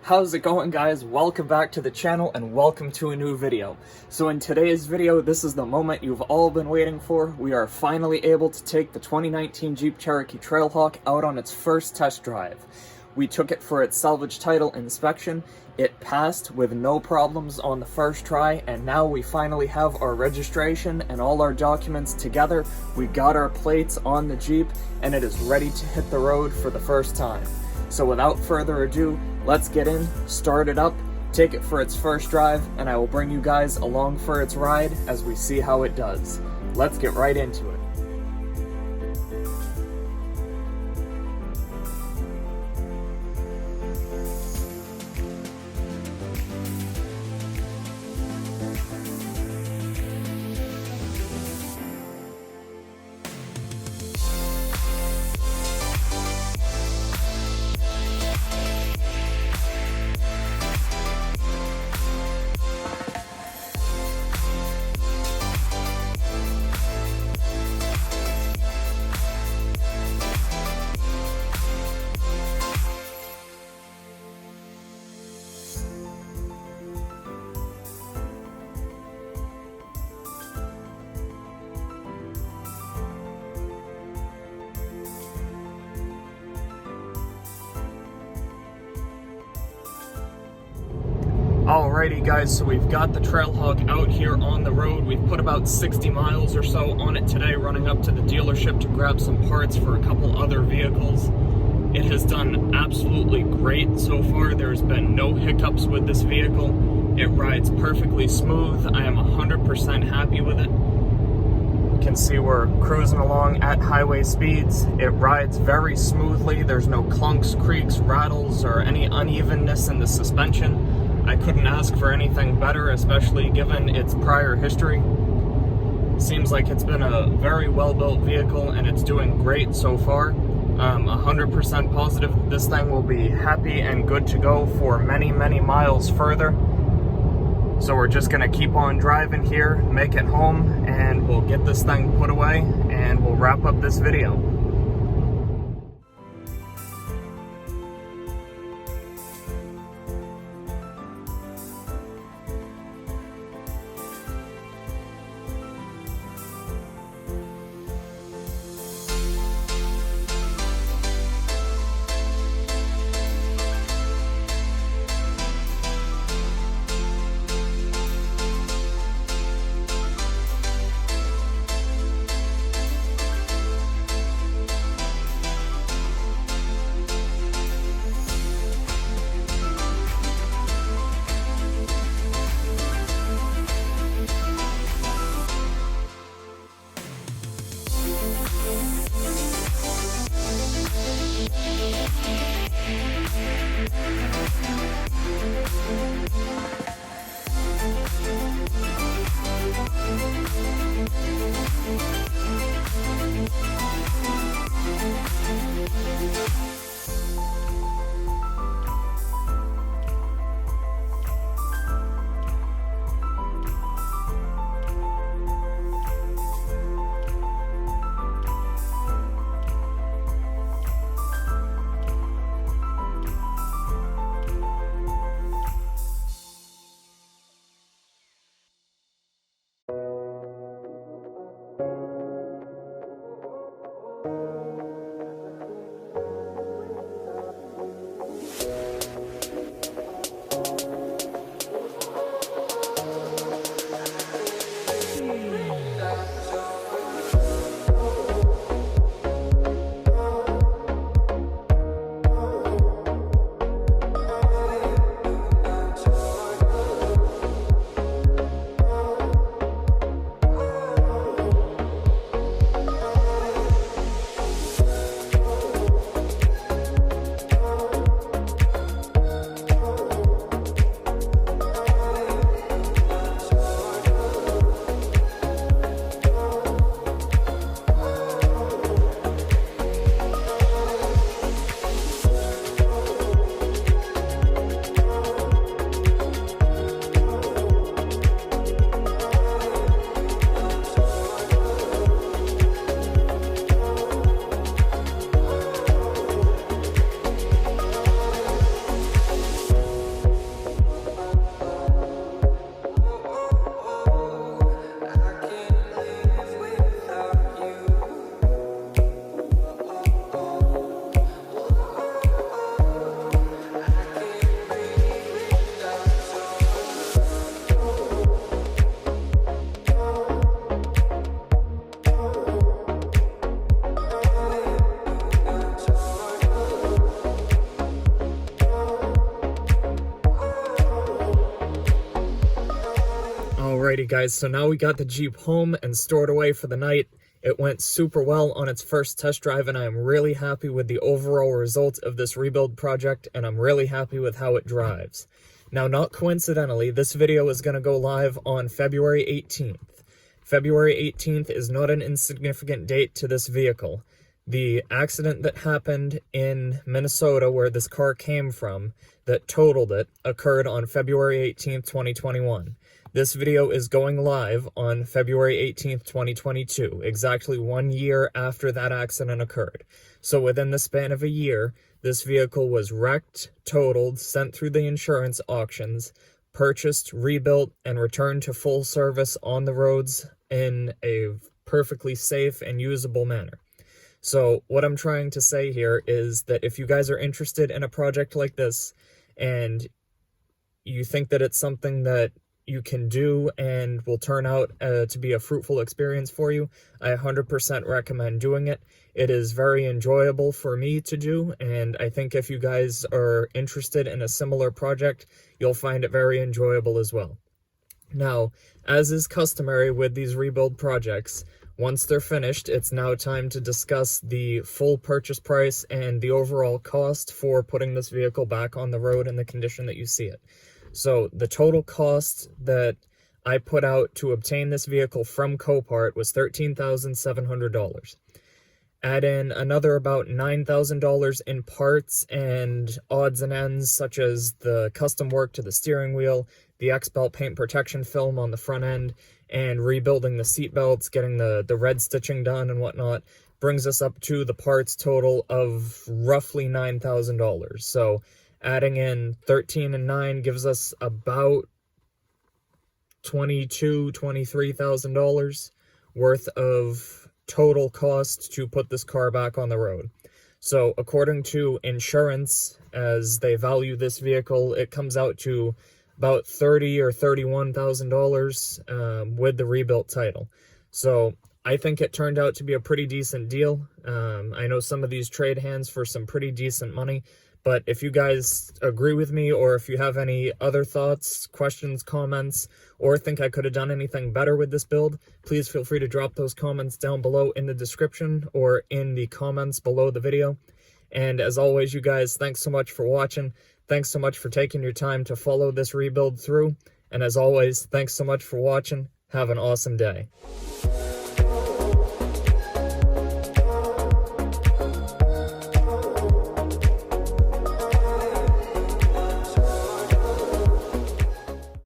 How's it going, guys? Welcome back to the channel and welcome to a new video. So in today's video, this is the moment you've all been waiting for. We are finally able to take the 2019 Jeep Cherokee Trailhawk out on its first test drive. We took it for its salvage title inspection. It passed with no problems on the first try, and now we finally have our registration and all our documents together. We got our plates on the Jeep and it is ready to hit the road for the first time. So without further ado, let's get in, start it up, take it for its first drive, and I will bring you guys along for its ride as we see how it does. Let's get right into it. Alrighty guys, so we've got the Trailhawk out here on the road. We've put about 60 miles or so on it today, running up to the dealership to grab some parts for a couple other vehicles. It has done absolutely great so far. There's been no hiccups with this vehicle. It rides perfectly smooth. I am 100% happy with it. You can see we're cruising along at highway speeds. It rides very smoothly. There's no clunks, creaks, rattles, or any unevenness in the suspension. I couldn't ask for anything better, especially given its prior history. Seems like it's been a very well-built vehicle and it's doing great so far. 100% positive this thing will be happy and good to go for many, many miles further. So we're just gonna keep on driving here, make it home, and we'll get this thing put away and we'll wrap up this video. Alrighty guys, so now we got the Jeep home and stored away for the night. It went super well on its first test drive, and I'm really happy with the overall result of this rebuild project, and I'm really happy with how it drives. Now, not coincidentally, this video is going to go live on February 18th. February 18th is not an insignificant date to this vehicle. The accident that happened in Minnesota, where this car came from, that totaled it, occurred on February 18th, 2021. This video is going live on February 18th, 2022, exactly 1 year after that accident occurred. So within the span of a year, this vehicle was wrecked, totaled, sent through the insurance auctions, purchased, rebuilt, and returned to full service on the roads in a perfectly safe and usable manner. So what I'm trying to say here is that if you guys are interested in a project like this and you think that it's something that you can do and will turn out to be a fruitful experience for you, I 100% recommend doing it. It is very enjoyable for me to do, and I think if you guys are interested in a similar project, you'll find it very enjoyable as well. Now, as is customary with these rebuild projects, once they're finished, it's now time to discuss the full purchase price and the overall cost for putting this vehicle back on the road in the condition that you see it. So the total cost that I put out to obtain this vehicle from Copart was $13,700. Add in another about $9,000 in parts and odds and ends, such as the custom work to the steering wheel, the X-Belt paint protection film on the front end, and rebuilding the seat belts, getting the red stitching done and whatnot, brings us up to the parts total of roughly $9,000. So adding in 13 and 9 gives us about $23,000 worth of total cost to put this car back on the road. So according to insurance, as they value this vehicle, it comes out to about $30,000 or $31,000 with the rebuilt title. So I think it turned out to be a pretty decent deal. I know some of these trade hands for some pretty decent money, but if you guys agree with me, or if you have any other thoughts, questions, comments, or think I could have done anything better with this build, please feel free to drop those comments down below in the description or in the comments below the video. And as always, you guys, thanks so much for watching. Thanks so much for taking your time to follow this rebuild through. And as always, thanks so much for watching. Have an awesome day.